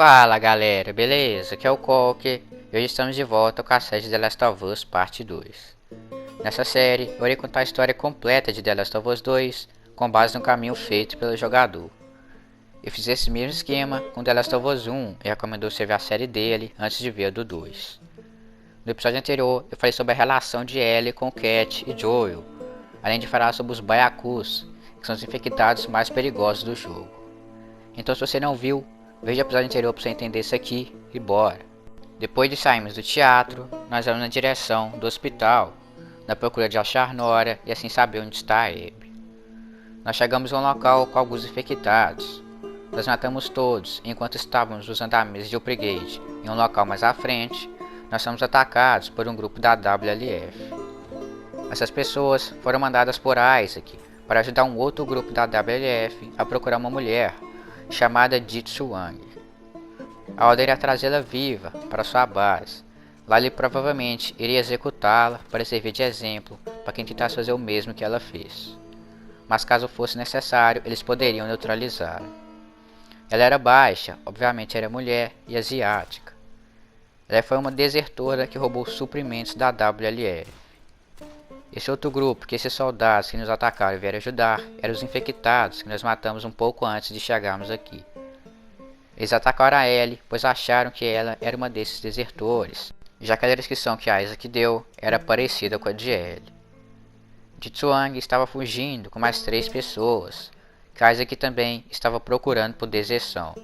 Fala galera, beleza? Aqui é o Coque e hoje estamos de volta com a série de The Last of Us Parte 2. Nessa série, eu irei contar a história completa de The Last of Us 2 com base no caminho feito pelo jogador. Eu fiz esse mesmo esquema com The Last of Us 1 e recomendo você ver a série dele antes de ver a do 2. No episódio anterior, eu falei sobre a relação de Ellie com Cat e Joel, além de falar sobre os Baiacus, que são os infectados mais perigosos do jogo. Então se você não viu, veja o episódio anterior para você entender isso aqui e bora. Depois de sairmos do teatro, nós vamos na direção do hospital, na procura de achar Nora e assim saber onde está a Abby. Nós chegamos a um local com alguns infectados. Nós matamos todos enquanto estávamos usando a mesa de upgrade. Em um local mais à frente, nós somos atacados por um grupo da WLF. Essas pessoas foram mandadas por Isaac para ajudar um outro grupo da WLF a procurar uma mulher chamada Jitsu Wang. A ordem era trazê-la viva para sua base. Lá ele provavelmente iria executá-la para servir de exemplo para quem tentasse fazer o mesmo que ela fez. Mas caso fosse necessário, eles poderiam neutralizá-la. Ela era baixa, obviamente era mulher e asiática. Ela foi uma desertora que roubou suprimentos da WLF. Esse outro grupo, que esses soldados que nos atacaram vieram ajudar, eram os infectados que nós matamos um pouco antes de chegarmos aqui. Eles atacaram a Ellie, pois acharam que ela era uma desses desertores, já que a descrição que Isaac deu era parecida com a de Ellie. Jitsuang estava fugindo com mais 3 pessoas, que Isaac também estava procurando por deserção.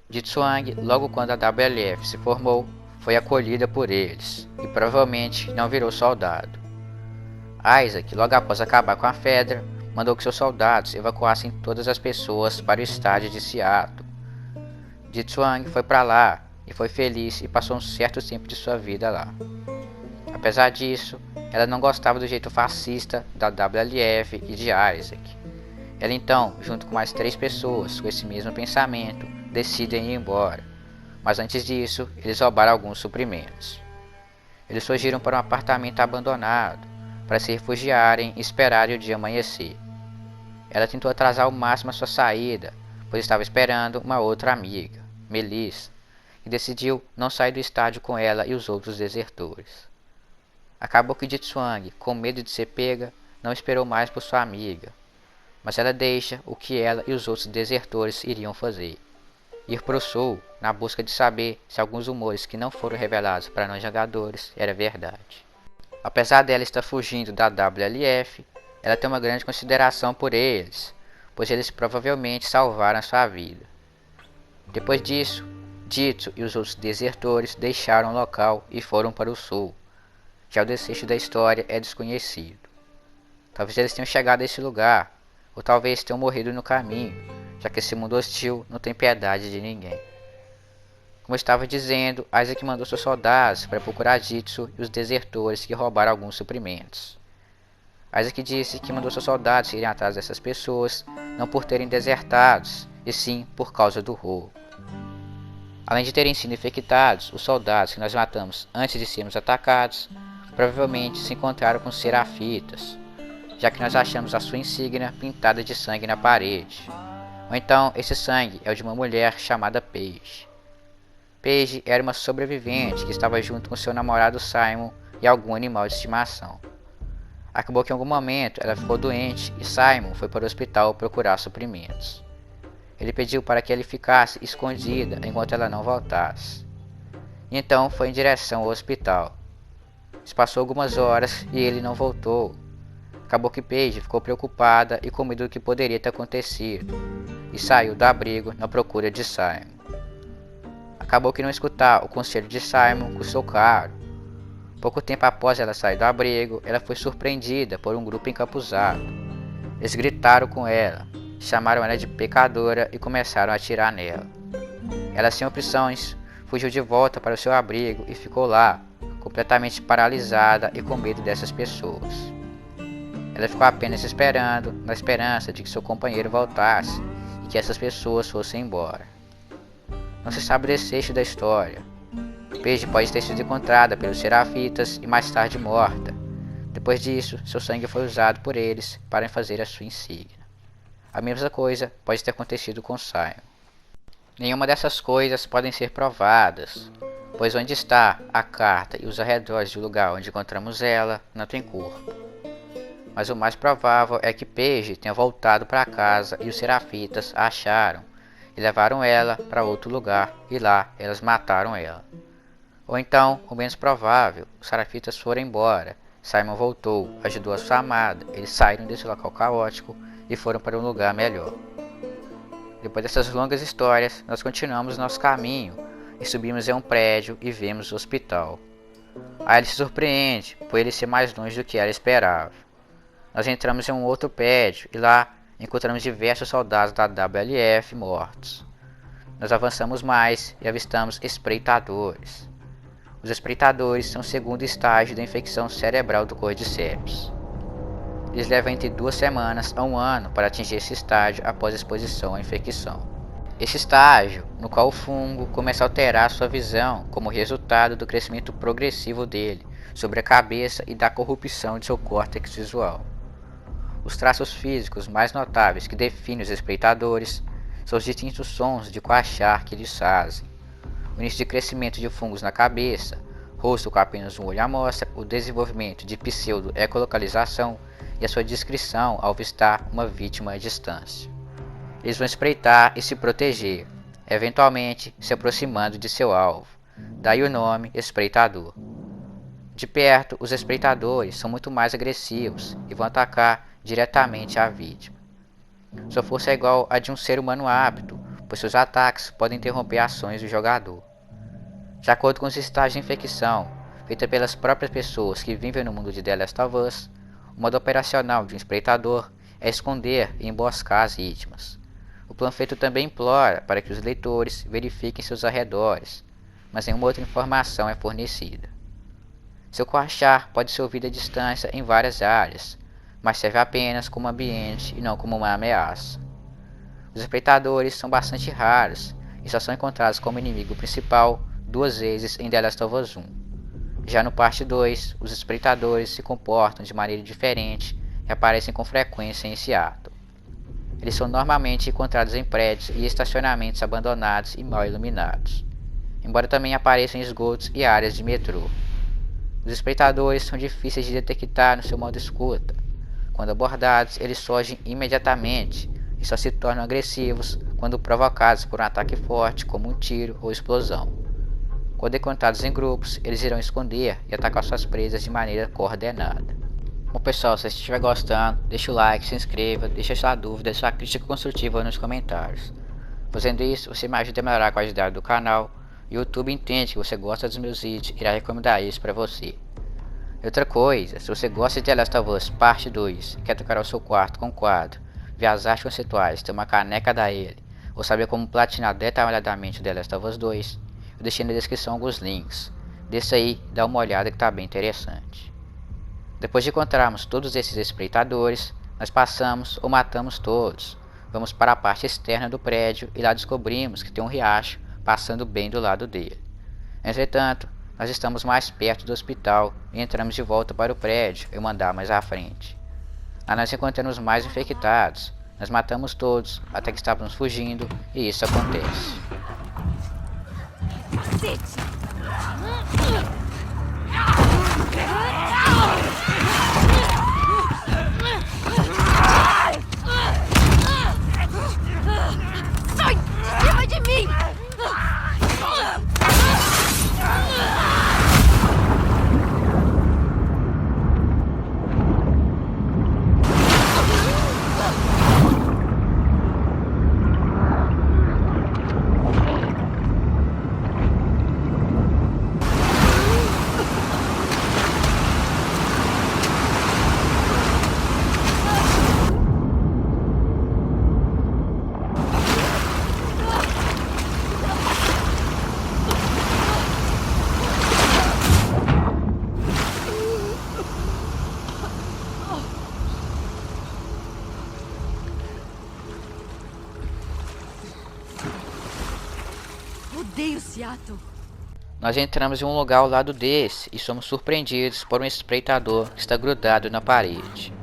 Jitsuang, logo quando a WLF se formou, foi acolhida por eles, e provavelmente não virou soldado. Isaac, logo após acabar com a Fedra, mandou que seus soldados evacuassem todas as pessoas para o estádio de Seattle. Jitsuang foi para lá e foi feliz e passou um certo tempo de sua vida lá. Apesar disso, ela não gostava do jeito fascista da WLF e de Isaac. Ela então, junto com mais 3 pessoas com esse mesmo pensamento, decidem ir embora. Mas antes disso, eles roubaram alguns suprimentos. Eles fugiram para um apartamento abandonado para se refugiarem e esperarem o dia amanhecer. Ela tentou atrasar ao máximo a sua saída, pois estava esperando uma outra amiga, Melissa, e decidiu não sair do estádio com ela e os outros desertores. Acabou que Jitsuang, com medo de ser pega, não esperou mais por sua amiga, mas ela deixa o que ela e os outros desertores iriam fazer: ir para o sul, na busca de saber se alguns rumores que não foram revelados para nós jogadores era verdade. Apesar dela estar fugindo da WLF, ela tem uma grande consideração por eles, pois eles provavelmente salvaram sua vida. Depois disso, Jitsu e os outros desertores deixaram o local e foram para o sul. Já o desfecho da história é desconhecido. Talvez eles tenham chegado a esse lugar, ou talvez tenham morrido no caminho, já que esse mundo hostil não tem piedade de ninguém. Como eu estava dizendo, Isaac mandou seus soldados para procurar Jitsu e os desertores que roubaram alguns suprimentos. Isaac disse que mandou seus soldados irem atrás dessas pessoas, não por terem desertados, e sim por causa do roubo. Além de terem sido infectados, os soldados que nós matamos antes de sermos atacados, provavelmente se encontraram com serafitas, já que nós achamos a sua insígnia pintada de sangue na parede. Ou então, esse sangue é o de uma mulher chamada Paige. Paige era uma sobrevivente que estava junto com seu namorado Simon e algum animal de estimação. Acabou que em algum momento ela ficou doente e Simon foi para o hospital procurar suprimentos. Ele pediu para que ele ficasse escondida enquanto ela não voltasse. E então foi em direção ao hospital. Se passou algumas horas e ele não voltou. Acabou que Paige ficou preocupada e com medo do que poderia ter acontecido, e saiu do abrigo na procura de Simon. Acabou que não escutar o conselho de Simon custou caro. Pouco tempo após ela sair do abrigo, ela foi surpreendida por um grupo encapuzado. Eles gritaram com ela, chamaram ela de pecadora e começaram a atirar nela. Ela, sem opções, fugiu de volta para o seu abrigo e ficou lá, completamente paralisada e com medo dessas pessoas. Ela ficou apenas esperando, na esperança de que seu companheiro voltasse e que essas pessoas fossem embora. Não se sabe o desfecho da história. Paige pode ter sido encontrada pelos serafitas e mais tarde morta. Depois disso, seu sangue foi usado por eles para fazer a sua insígnia. A mesma coisa pode ter acontecido com Simon. Nenhuma dessas coisas podem ser provadas, pois onde está a carta e os arredores do lugar onde encontramos ela não tem corpo. Mas o mais provável é que Paige tenha voltado para casa e os Serafitas a acharam e levaram ela para outro lugar e lá elas mataram ela. Ou então, o menos provável, os Serafitas foram embora, Simon voltou, ajudou a sua amada, eles saíram desse local caótico e foram para um lugar melhor. Depois dessas longas histórias, nós continuamos nosso caminho e subimos em um prédio e vemos o hospital. Aí ele se surpreende por ele ser mais longe do que ela esperava. Nós entramos em um outro prédio e lá encontramos diversos soldados da WLF mortos. Nós avançamos mais e avistamos espreitadores. Os espreitadores são o segundo estágio da infecção cerebral do Cordyceps. Eles levam entre 2 semanas a 1 ano para atingir esse estágio após a exposição à infecção. Esse estágio, no qual o fungo começa a alterar sua visão como resultado do crescimento progressivo dele sobre a cabeça e da corrupção de seu córtex visual. Os traços físicos mais notáveis que definem os espreitadores são os distintos sons de coachar que eles fazem, o início de crescimento de fungos na cabeça, rosto com apenas um olho à mostra, o desenvolvimento de pseudo-ecolocalização e a sua descrição ao avistar uma vítima à distância. Eles vão espreitar e se proteger, eventualmente se aproximando de seu alvo, daí o nome espreitador. De perto, os espreitadores são muito mais agressivos e vão atacar diretamente a vítima. Sua força é igual a de um ser humano apto, pois seus ataques podem interromper ações do jogador. De acordo com os estágios de infecção, feita pelas próprias pessoas que vivem no mundo de The Last of Us, o modo operacional de um espreitador é esconder e emboscar as vítimas. O panfleto também implora para que os leitores verifiquem seus arredores, mas nenhuma outra informação é fornecida. Seu coachar pode ser ouvido à distância em várias áreas, mas serve apenas como ambiente e não como uma ameaça. Os espreitadores são bastante raros e só são encontrados como inimigo principal 2 vezes em The Last of Us 1. Já no Parte 2, os espreitadores se comportam de maneira diferente e aparecem com frequência em Seattle. Eles são normalmente encontrados em prédios e estacionamentos abandonados e mal iluminados, embora também apareçam em esgotos e áreas de metrô. Os espreitadores são difíceis de detectar no seu modo escuta. Quando abordados, eles surgem imediatamente e só se tornam agressivos quando provocados por um ataque forte, como um tiro ou explosão. Quando encontrados em grupos, eles irão esconder e atacar suas presas de maneira coordenada. Bom pessoal, se você estiver gostando, deixa o like, se inscreva, deixa sua dúvida e sua crítica construtiva nos comentários. Fazendo isso, você me ajuda a melhorar a qualidade do canal e o YouTube entende que você gosta dos meus vídeos e irá recomendar isso para você. E outra coisa, se você gosta de The Last of Us Parte 2 e quer tocar ao seu quarto com quadro, ver as artes conceituais, ter uma caneca da ele, ou saber como platinar detalhadamente o The Last of Us 2, eu deixei na descrição alguns links. Desça aí e dá uma olhada que tá bem interessante. Depois de encontrarmos todos esses espreitadores, nós passamos ou matamos todos. Vamos para a parte externa do prédio e lá descobrimos que tem um riacho passando bem do lado dele. Entretanto, nós estamos mais perto do hospital e entramos de volta para o prédio em um andar mais à frente. Lá nós encontramos mais infectados. Nós matamos todos até que estávamos fugindo e isso acontece. Sai de cima de mim! Odeio Seattle. Nós entramos em um lugar ao lado desse e somos surpreendidos por um espreitador que está grudado na parede.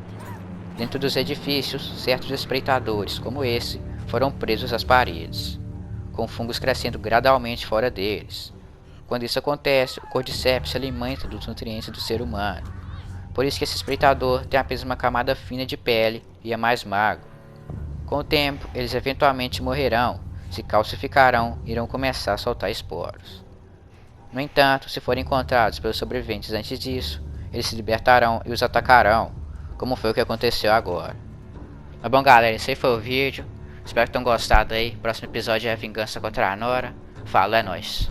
Dentro dos edifícios, certos espreitadores, como esse, foram presos às paredes. com fungos crescendo gradualmente fora deles. Quando isso acontece, o Cordyceps se alimenta dos nutrientes do ser humano. Por isso que esse espreitador tem apenas uma camada fina de pele e é mais magro. Com o tempo, eles eventualmente morrerão, se calcificarão e irão começar a soltar esporos. No entanto, se forem encontrados pelos sobreviventes antes disso, eles se libertarão e os atacarão, como foi o que aconteceu agora. Mas bom galera, esse aí foi o vídeo. Espero que tenham gostado aí. Próximo episódio é a vingança contra a Nora. Falou, é nóis.